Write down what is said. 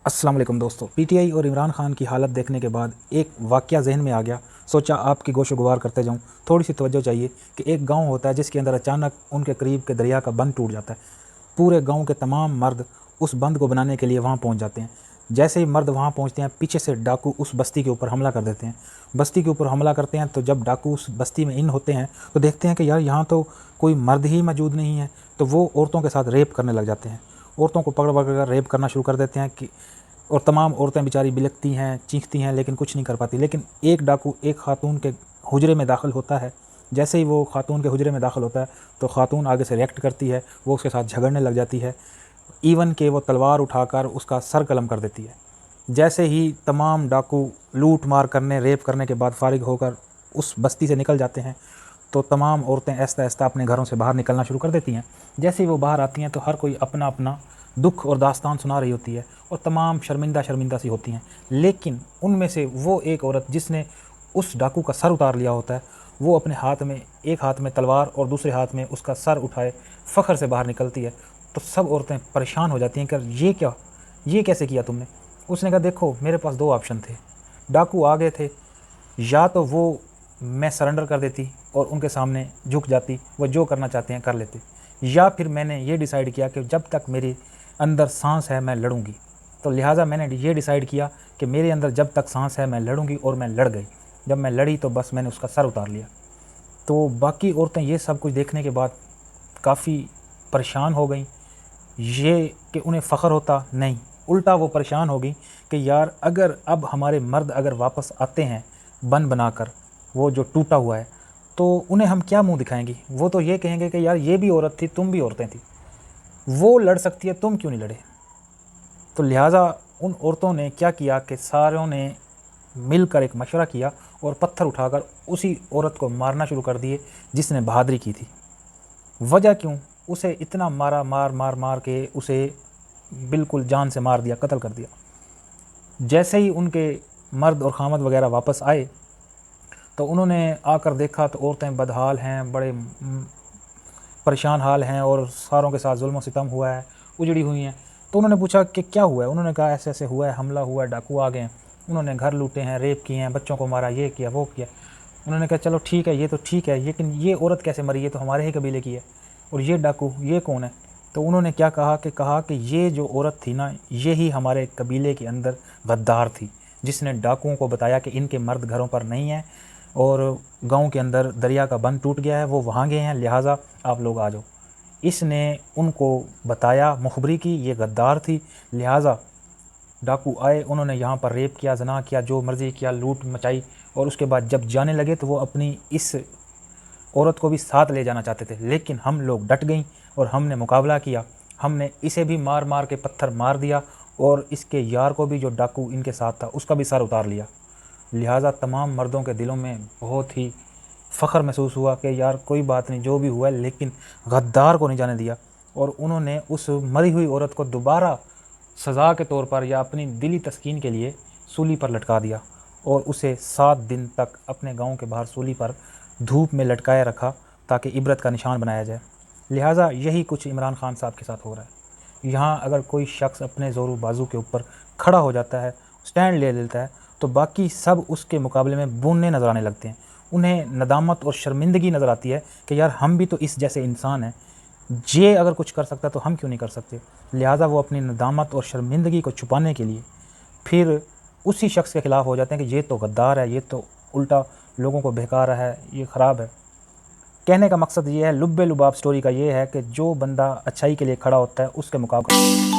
अस्सलाम वालेकुम दोस्तों। पीटीआई और इमरान खान की हालत देखने के बाद एक वाक़या ज़हन में आ गया। सोचा आपकी गोशो गुबार करते जाऊं। थोड़ी सी तवज्जो चाहिए कि एक गांव होता है जिसके अंदर अचानक उनके करीब के दरिया का बंद टूट जाता है। पूरे गांव के तमाम मर्द उस बंद को बनाने के लिए वहां पहुंच जाते हैं। जैसे ही मर्द वहां पहुंचते हैं, पीछे से डाकू उस बस्ती के ऊपर हमला कर देते हैं। बस्ती के ऊपर हमला करते हैं तो जब डाकू उस बस्ती में इन होते हैं तो देखते हैं कि यार यहाँ तो कोई मर्द ही मौजूद नहीं है, तो वो औरतों के साथ रेप करने लग जाते हैं। औरतों को पकड़ पकड़ कर रेप करना शुरू कर देते हैं कि और तमाम औरतें बेचारी बिलखती हैं, चीखती हैं, लेकिन कुछ नहीं कर पाती। लेकिन एक डाकू एक खातून के हुजरे में दाखिल होता है। जैसे ही वो खातून के हुजरे में दाखिल होता है तो खातून आगे से रिएक्ट करती है, वो उसके साथ झगड़ने लग जाती है, इवन कि वो तलवार उठाकर उसका सर कलम कर देती है। जैसे ही तमाम डाकू लूट मार करने, रेप करने के बाद फारिग होकर उस बस्ती से निकल जाते हैं तो तमाम औरतें आहिस्ता आहिस्ता अपने घरों से बाहर निकलना शुरू कर देती हैं। जैसे ही वो बाहर आती हैं तो हर कोई अपना अपना दुख और दास्तान सुना रही होती है और तमाम शर्मिंदा शर्मिंदा सी होती हैं। लेकिन उनमें से वो एक औरत जिसने उस डाकू का सर उतार लिया होता है, वो अपने हाथ में, एक हाथ में तलवार और दूसरे हाथ में उसका सर उठाए फ़ख्र से बाहर निकलती है। तो सब औरतें परेशान हो जाती हैं कि ये क्या, ये कैसे किया तुमने। उसने कहा देखो मेरे पास दो ऑप्शन थे, डाकू आ गए थे, या तो वो मैं सरेंडर कर देती और उनके सामने झुक जाती, वो जो करना चाहते हैं कर लेते, या फिर मैंने ये डिसाइड किया कि जब तक मेरी अंदर सांस है मैं लड़ूंगी। तो लिहाजा मैंने ये डिसाइड किया कि मेरे अंदर जब तक सांस है मैं लड़ूंगी, और मैं लड़ गई। जब मैं लड़ी तो बस मैंने उसका सर उतार लिया। तो बाकी औरतें ये सब कुछ देखने के बाद काफ़ी परेशान हो गई। ये कि उन्हें फ़ख्र होता नहीं, उल्टा वो परेशान हो गई कि यार अगर अब हमारे मर्द अगर वापस आते हैं बन बनाकर वो जो टूटा हुआ है, तो उन्हें हम क्या मुंह दिखाएंगे। वो तो ये कहेंगे कि यार ये भी औरत थी, तुम भी औरतें थी, वो लड़ सकती है, तुम क्यों नहीं लड़े। तो लिहाजा उन औरतों ने क्या किया कि सारों ने मिलकर एक मशवरा किया और पत्थर उठाकर उसी औरत को मारना शुरू कर दिए जिसने बहादुरी की थी। वजह क्यों, उसे इतना मारा, मार मार मार के उसे बिल्कुल जान से मार दिया, कत्ल कर दिया। जैसे ही उनके मर्द और खामद वगैरह वापस आए तो उन्होंने आकर देखा तो औरतें बदहाल हैं, बड़े परेशान हाल हैं और सारों के साथ जुल्म सितम हुआ है, उजड़ी हुई हैं। तो उन्होंने पूछा कि क्या हुआ है। उन्होंने कहा ऐसे ऐसे हुआ है, हमला हुआ है, डाकू आ गए हैं, उन्होंने घर लूटे हैं, रेप किए हैं, बच्चों को मारा, ये किया वो किया। उन्होंने कहा चलो ठीक है, ये तो ठीक है, लेकिन ये औरत कैसे मरी, ये तो हमारे ही कबीले की है, और ये डाकू ये कौन है। तो उन्होंने क्या कहा कि ये जो औरत थी ना, ये ही हमारे कबीले के अंदर गद्दार थी, जिसने डाकुओं को बताया कि इनके मर्द घरों पर नहीं हैं और गांव के अंदर दरिया का बंद टूट गया है, वो वहाँ गए हैं, लिहाजा आप लोग आ जाओ। इसने उनको बताया, मुखबरी की, ये गद्दार थी, लिहाजा डाकू आए, उन्होंने यहाँ पर रेप किया, ज़ना किया, जो मर्ज़ी किया, लूट मचाई। और उसके बाद जब जाने लगे तो वो अपनी इस औरत को भी साथ ले जाना चाहते थे, लेकिन हम लोग डट गई और हमने मुकाबला किया। हमने इसे भी मार मार के पत्थर मार दिया और इसके यार को भी, जो डाकू इनके साथ था, उसका भी सर उतार लिया। लिहाजा तमाम मर्दों के दिलों में बहुत ही फ़ख्र महसूस हुआ कि यार कोई बात नहीं, जो भी हुआ है, लेकिन गद्दार को नहीं जाने दिया। और उन्होंने उस मरी हुई औरत को दोबारा सज़ा के तौर पर या अपनी दिली तस्कीन के लिए सूली पर लटका दिया और उसे 7 दिन तक अपने गांव के बाहर सूली पर धूप में लटकाया रखा ताकि इबरत का निशान बनाया जाए। लिहाजा यही कुछ इमरान खान साहब के साथ हो रहा है। यहाँ अगर कोई शख्स अपने ज़ोरू बाजू के ऊपर खड़ा हो जाता है, स्टैंड ले लेता है, तो बाकी सब उसके मुकाबले में बूनने नज़र आने लगते हैं। उन्हें नदामत और शर्मिंदगी नज़र आती है कि यार हम भी तो इस जैसे इंसान हैं, ये अगर कुछ कर सकता तो हम क्यों नहीं कर सकते। लिहाजा वो अपनी नदामत और शर्मिंदगी को छुपाने के लिए फिर उसी शख्स के ख़िलाफ़ हो जाते हैं कि ये तो गद्दार है, ये तो उल्टा लोगों को बहका रहा है, ये ख़राब है। कहने का मकसद ये है, लुब्बे लुबाब स्टोरी का ये है कि जो बंदा अच्छाई के लिए खड़ा होता है उसके मुकाबले